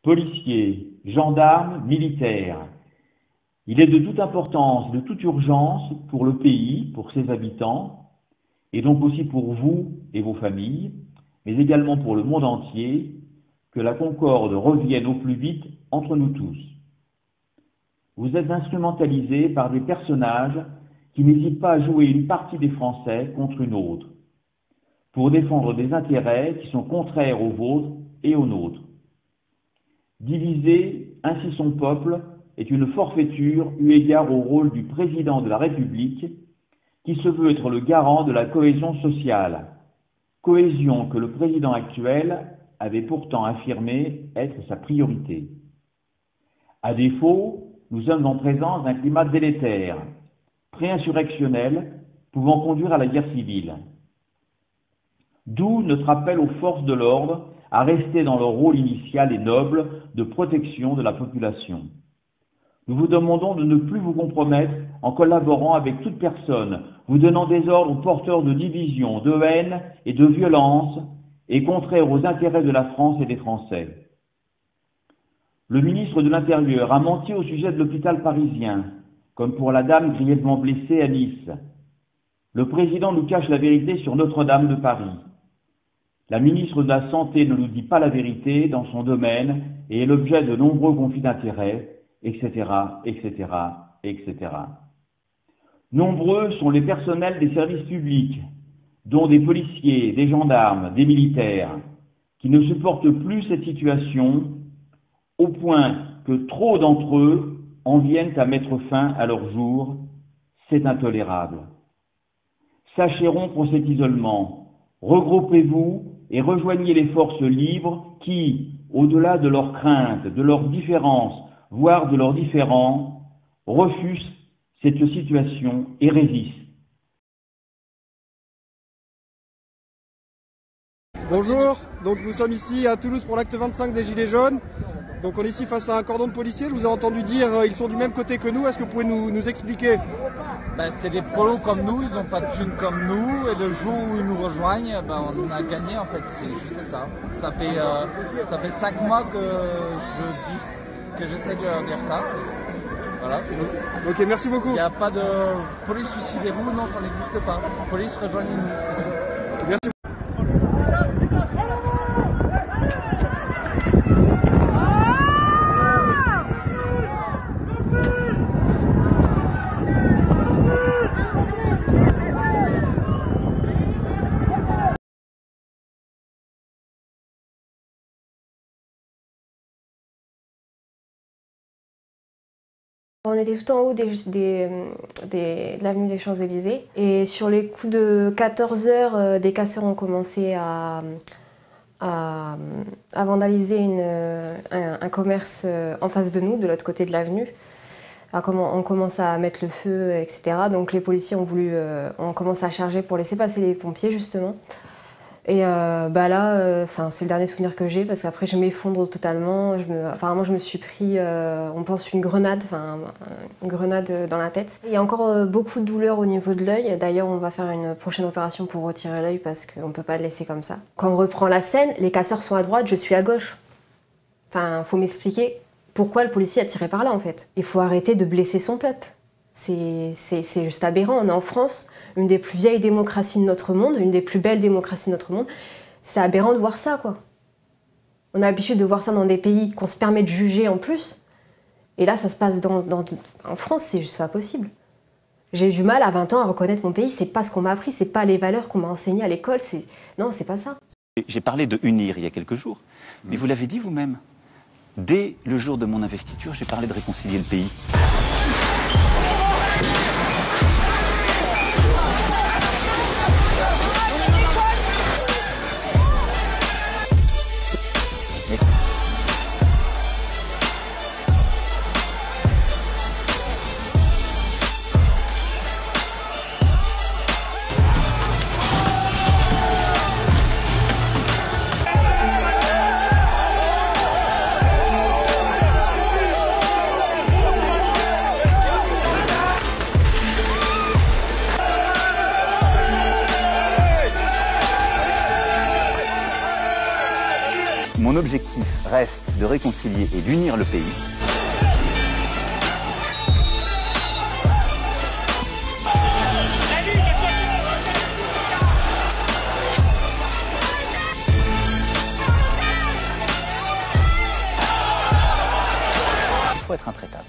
policiers, gendarmes, militaires. Il est de toute importance, de toute urgence pour le pays, pour ses habitants, et donc aussi pour vous et vos familles, mais également pour le monde entier, que la concorde revienne au plus vite entre nous tous. Vous êtes instrumentalisés par des personnages qui n'hésitent pas à jouer une partie des Français contre une autre, pour défendre des intérêts qui sont contraires aux vôtres et aux nôtres. Diviser ainsi son peuple est une forfaiture eu égard au rôle du président de la République qui se veut être le garant de la cohésion sociale, cohésion que le président actuel avait pourtant affirmé être sa priorité. À défaut, nous sommes en présence d'un climat délétère, pré-insurrectionnel, pouvant conduire à la guerre civile. D'où notre appel aux forces de l'ordre à rester dans leur rôle initial et noble de protection de la population. Nous vous demandons de ne plus vous compromettre en collaborant avec toute personne, vous donnant des ordres porteurs de division, de haine et de violence et contraires aux intérêts de la France et des Français. Le ministre de l'Intérieur a menti au sujet de l'hôpital parisien, comme pour la dame grièvement blessée à Nice. Le président nous cache la vérité sur Notre-Dame de Paris. La ministre de la Santé ne nous dit pas la vérité dans son domaine et est l'objet de nombreux conflits d'intérêts, etc., etc., etc. Nombreux sont les personnels des services publics, dont des policiers, des gendarmes, des militaires, qui ne supportent plus cette situation au point que trop d'entre eux en viennent à mettre fin à leur jour. C'est intolérable. Sachez rompre cet isolement, regroupez-vous et rejoignez les forces libres qui, au-delà de leurs craintes, de leurs différences, voire de leurs différends, refusent cette situation et résistent. Bonjour, donc nous sommes ici à Toulouse pour l'acte 25 des Gilets jaunes. Donc on est ici face à un cordon de policiers, je vous ai entendu dire ils sont du même côté que nous, est-ce que vous pouvez nous expliquer? C'est des prolos comme nous, ils n'ont pas de thunes comme nous, et le jour où ils nous rejoignent, on a gagné en fait, c'est juste ça. Ça fait 5 mois que j'essaie de leur dire ça. Voilà, c'est tout. Ok, merci beaucoup. Il n'y a pas de police suicidez-vous, non, ça n'existe pas. Police rejoignez-nous. Merci. On était tout en haut de l'avenue des Champs-Élysées et sur les coups de 14 heures, des casseurs ont commencé à vandaliser un commerce en face de nous, de l'autre côté de l'avenue. On commence à mettre le feu, etc. Donc les policiers ont commencé à charger pour laisser passer les pompiers justement. Et là, c'est le dernier souvenir que j'ai parce qu'après je m'effondre totalement. Apparemment je me suis pris, on pense une grenade dans la tête. Il y a encore beaucoup de douleur au niveau de l'œil. D'ailleurs on va faire une prochaine opération pour retirer l'œil parce qu'on ne peut pas le laisser comme ça. Quand on reprend la scène, les casseurs sont à droite, je suis à gauche. Faut m'expliquer pourquoi le policier a tiré par là en fait. Il faut arrêter de blesser son peuple. C'est juste aberrant. On est en France, une des plus vieilles démocraties de notre monde, une des plus belles démocraties de notre monde. C'est aberrant de voir ça, quoi. On a l'habitude de voir ça dans des pays qu'on se permet de juger en plus. Et là, ça se passe en France, c'est juste pas possible. J'ai eu du mal à 20 ans à reconnaître mon pays. C'est pas ce qu'on m'a appris, c'est pas les valeurs qu'on m'a enseignées à l'école. Non, c'est pas ça. J'ai parlé de unir il y a quelques jours, mais vous l'avez dit vous-même. Dès le jour de mon investiture, j'ai parlé de réconcilier le pays. l'objectif reste de réconcilier et d'unir le pays, il faut être intraitable.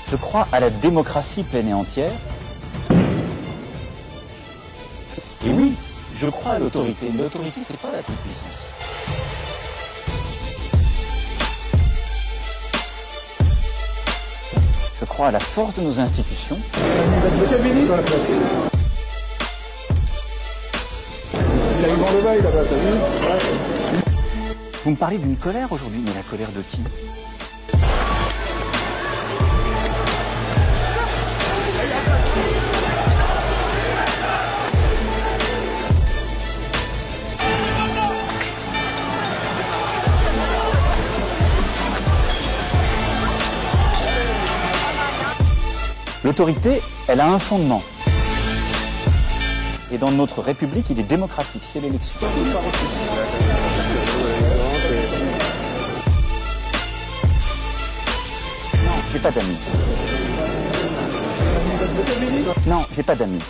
Je crois à la démocratie pleine et entière. Et oui, je crois à l'autorité. Mais l'autorité, c'est pas la toute-puissance. Je crois à la force de nos institutions. Monsieur le ministre, il a eu dans le bail là-bas, t'as vu? Vous me parlez d'une colère aujourd'hui, mais la colère de qui? L'autorité, elle a un fondement. Et dans notre République, il est démocratique, c'est l'élection. Non, j'ai pas d'amis. Non, j'ai pas d'amis.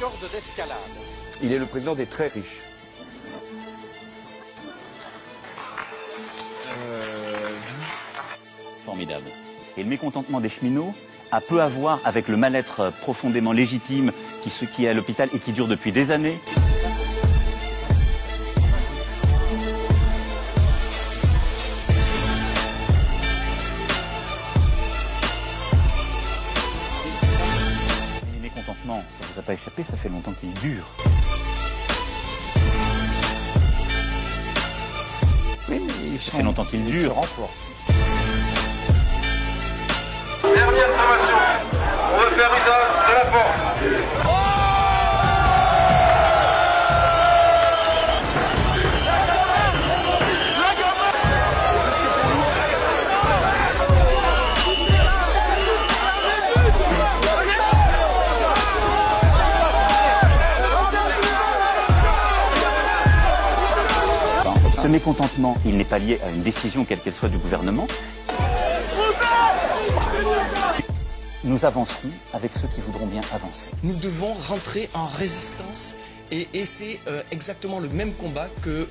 Il est le président des très riches. Formidable. Et le mécontentement des cheminots a peu à voir avec le mal-être profondément légitime qui est à l'hôpital et qui dure depuis des années. Et les mécontentements, ça ne vous a pas échappé, ça fait longtemps qu'il dure. Oui, mais ça fait longtemps qu'il dure. Dernière information, on va faire usage de la force. Ce mécontentement, il n'est pas lié à une décision quelle qu'elle soit du gouvernement. Nous avancerons avec ceux qui voudront bien avancer. Nous devons rentrer en résistance et c'est exactement le même combat que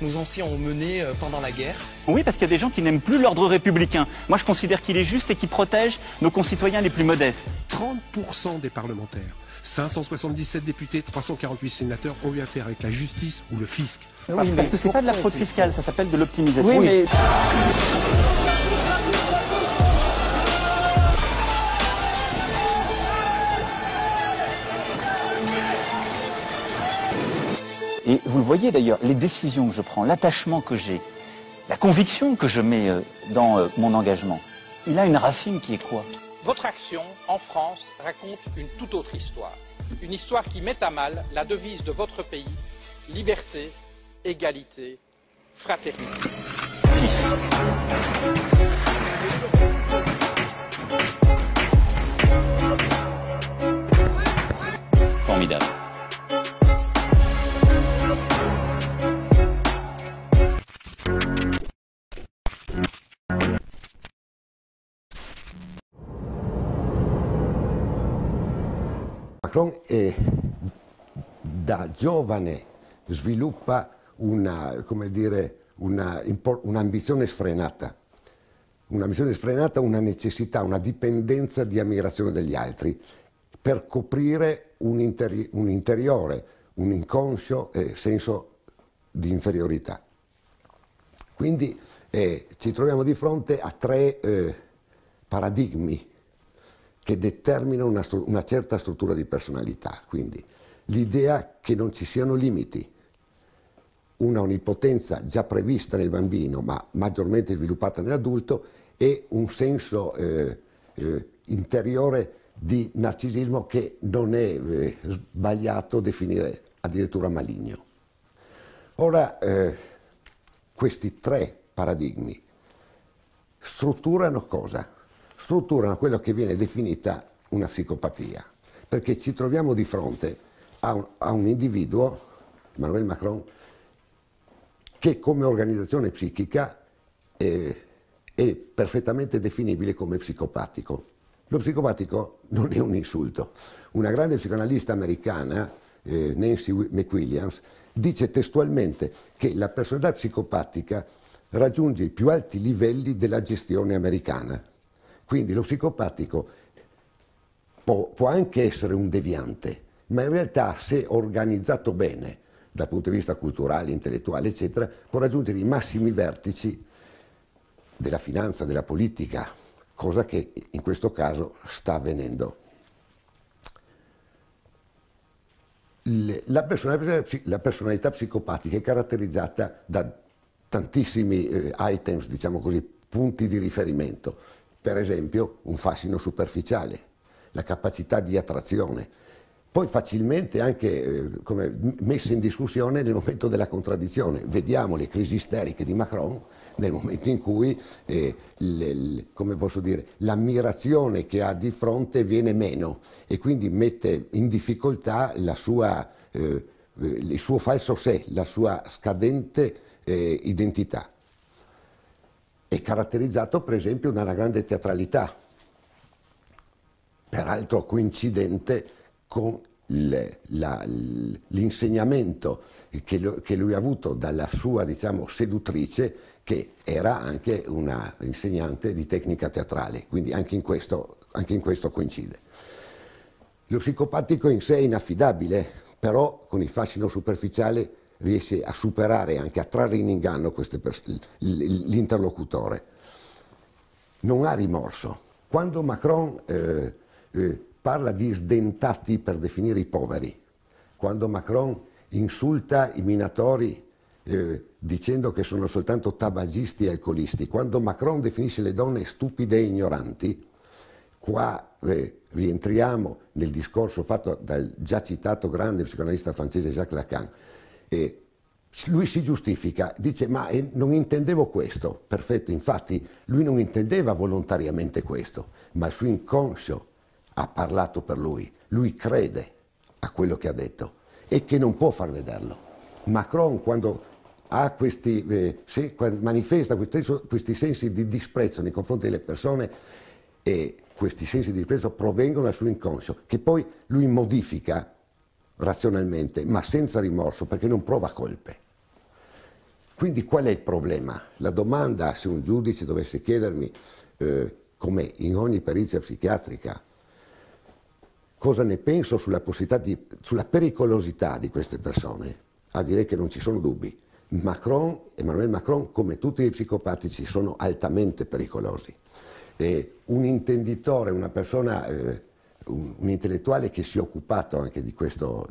nos anciens ont mené pendant la guerre. Oui, parce qu'il y a des gens qui n'aiment plus l'ordre républicain. Moi, je considère qu'il est juste et qu'il protège nos concitoyens les plus modestes. 30% des parlementaires, 577 députés, 348 sénateurs ont eu affaire avec la justice ou le fisc. Oui, parce que c'est pas de la fraude fiscale, ça s'appelle de l'optimisation. Oui, mais... Et vous le voyez d'ailleurs, les décisions que je prends, l'attachement que j'ai, la conviction que je mets dans mon engagement, il a une racine qui est quoi? Votre action en France raconte une toute autre histoire. Une histoire qui met à mal la devise de votre pays, liberté, égalité, fraternité. Formidable. Macron da giovane sviluppa un'ambizione sfrenata, una necessità, una dipendenza di ammirazione degli altri per coprire un interiore, un inconscio senso di inferiorità. Quindi ci troviamo di fronte a tre paradigmi che determinano una certa struttura di personalità. Quindi l'idea che non ci siano limiti, una onnipotenza già prevista nel bambino ma maggiormente sviluppata nell'adulto e un senso interiore di narcisismo che non è sbagliato definire addirittura maligno. Ora, questi tre paradigmi strutturano cosa? Strutturano quello che viene definita una psicopatia, perché ci troviamo di fronte a un individuo Emmanuel Macron, che come organizzazione psichica è perfettamente definibile come psicopatico. Lo psicopatico non è un insulto. Una grande psicoanalista americana, Nancy McWilliams, dice testualmente che la personalità psicopatica raggiunge i più alti livelli della gestione americana. Quindi lo psicopatico può anche essere un deviante, ma in realtà, se organizzato bene dal punto di vista culturale, intellettuale, eccetera, può raggiungere i massimi vertici della finanza, della politica, cosa che in questo caso sta avvenendo. La personalità psicopatica è caratterizzata da tantissimi items, diciamo così, punti di riferimento. Per esempio, un fascino superficiale, la capacità di attrazione, poi facilmente anche messa in discussione nel momento della contraddizione. Vediamo le crisi isteriche di Macron nel momento in cui, come posso dire, l'ammirazione che ha di fronte viene meno e quindi mette in difficoltà il suo falso sé, la sua scadente identità. È caratterizzato per esempio da una grande teatralità, peraltro coincidente con l'insegnamento che lui ha avuto dalla sua, diciamo, seduttrice, che era anche una insegnante di tecnica teatrale, quindi anche in questo coincide. Lo psicopatico in sé è inaffidabile, però con il fascino superficiale riesce a superare, anche a trarre in inganno l'interlocutore. Non ha rimorso. Quando Macron parla di sdentati per definire i poveri, quando Macron insulta i minatori dicendo che sono soltanto tabagisti e alcolisti, quando Macron definisce le donne stupide e ignoranti, qua rientriamo nel discorso fatto dal già citato grande psicoanalista francese Jacques Lacan. Lui si giustifica, dice ma non intendevo questo. Perfetto, infatti lui non intendeva volontariamente questo, ma il suo inconscio ha parlato per lui. Lui crede a quello che ha detto e che non può far vederlo. Macron, quando ha manifesta questi sensi di disprezzo nei confronti delle persone, e questi sensi di disprezzo provengono dal suo inconscio, che poi lui modifica razionalmente, ma senza rimorso, perché non prova colpe. Quindi qual è il problema? La domanda, se un giudice dovesse chiedermi, come in ogni perizia psichiatrica, cosa ne penso sulla pericolosità di queste persone, a dire che non ci sono dubbi. Emmanuel Macron, come tutti gli psicopatici, sono altamente pericolosi. Un intenditore, una persona, un intellettuale che si è occupato anche di questo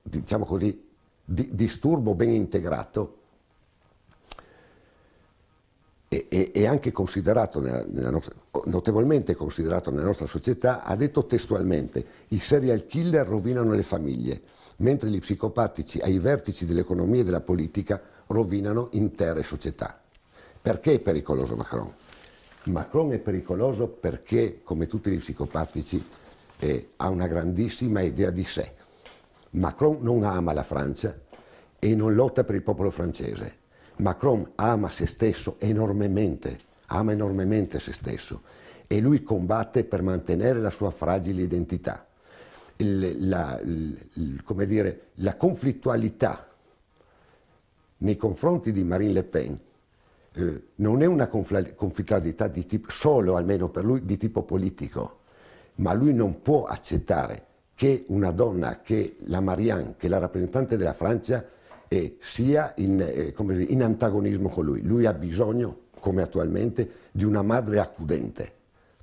diciamo così, disturbo ben integrato, e anche considerato notevolmente considerato nella nostra società, ha detto testualmente: i serial killer rovinano le famiglie, mentre gli psicopatici ai vertici dell'economia e della politica rovinano intere società. Perché è pericoloso Macron? Macron è pericoloso perché, come tutti gli psicopatici, ha una grandissima idea di sé. Macron non ama la Francia e non lotta per il popolo francese. Macron ama se stesso enormemente, ama enormemente se stesso, e lui combatte per mantenere la sua fragile identità. Come dire, la conflittualità nei confronti di Marine Le Pen non è una conflittualità di tipo, solo almeno per lui, di tipo politico, ma lui non può accettare che una donna, che la Marianne, che è la rappresentante della Francia, sia in antagonismo con lui. Lui ha bisogno, come attualmente, di una madre accudente.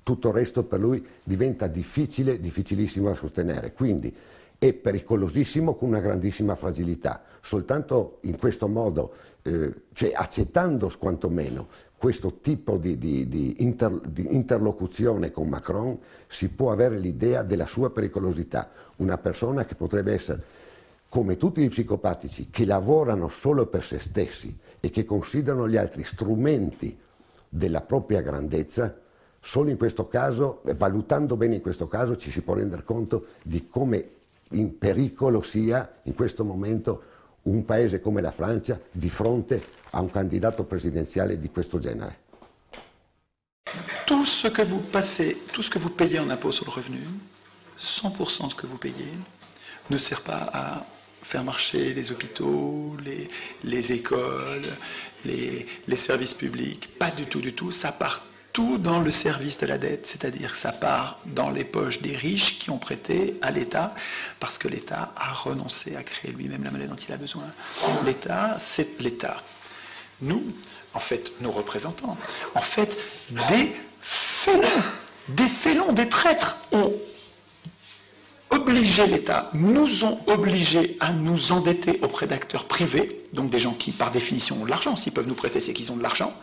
Tutto il resto per lui diventa difficilissimo da sostenere. Quindi è pericolosissimo con una grandissima fragilità. Soltanto in questo modo, cioè accettando quantomeno questo tipo di interlocuzione con Macron, si può avere l'idea della sua pericolosità. Una persona che potrebbe essere, come tutti gli psicopatici, che lavorano solo per se stessi e che considerano gli altri strumenti della propria grandezza. Solo in questo caso, valutando bene in questo caso, ci si può rendere conto di come in pericolo sia in questo momento un paese come la Francia di fronte a un candidato presidenziale di questo genere? Tout ce que vous passez, tout ce que vous payez en impôt sur le revenu, 100% de ce que vous payez, ne sert pas à faire marcher les hôpitaux, les écoles, les services publics. Pas du tout, du tout. Ça part tout dans le service de la dette, c'est-à-dire que ça part dans les poches des riches qui ont prêté à l'État, parce que l'État a renoncé à créer lui-même la monnaie dont il a besoin. L'État, c'est l'État. Nous, en fait, nos représentants, en fait, des félons, des traîtres ont obligé l'État, nous ont obligés à nous endetter auprès d'acteurs privés, donc des gens qui, par définition, ont de l'argent. S'ils peuvent nous prêter, c'est qu'ils ont de l'argent.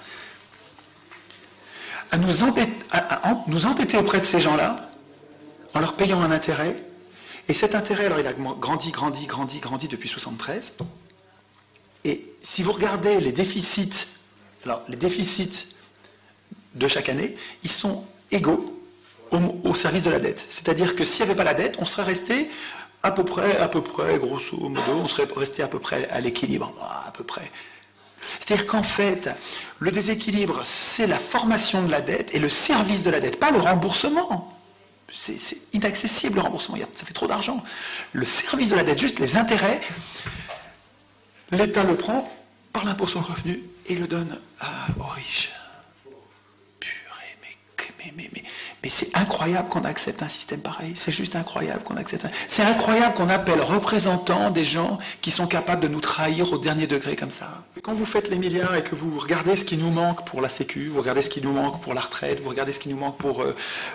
À nous endetter auprès de ces gens-là, en leur payant un intérêt. Et cet intérêt, alors il a grandi depuis 1973. Et si vous regardez les déficits, alors les déficits de chaque année, ils sont égaux au service de la dette. C'est-à-dire que s'il n'y avait pas la dette, on serait resté à peu près, grosso modo, on serait resté à peu près à l'équilibre, à peu près. C'est-à-dire qu'en fait, le déséquilibre, c'est la formation de la dette et le service de la dette, pas le remboursement. C'est inaccessible le remboursement, ça fait trop d'argent. Le service de la dette, juste les intérêts, l'État le prend par l'impôt sur le revenu et le donne aux riches. Mais c'est incroyable qu'on accepte un système pareil, c'est juste incroyable qu'on accepte C'est incroyable qu'on appelle représentants des gens qui sont capables de nous trahir au dernier degré comme ça. Quand vous faites les milliards et que vous regardez ce qui nous manque pour la Sécu, vous regardez ce qui nous manque pour la retraite, vous regardez ce qui nous manque pour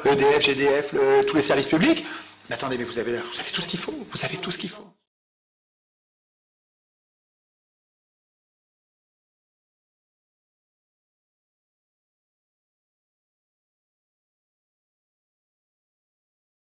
EDF, GDF, tous les services publics, mais attendez, mais vous avez tout ce qu'il faut, vous avez tout ce qu'il faut.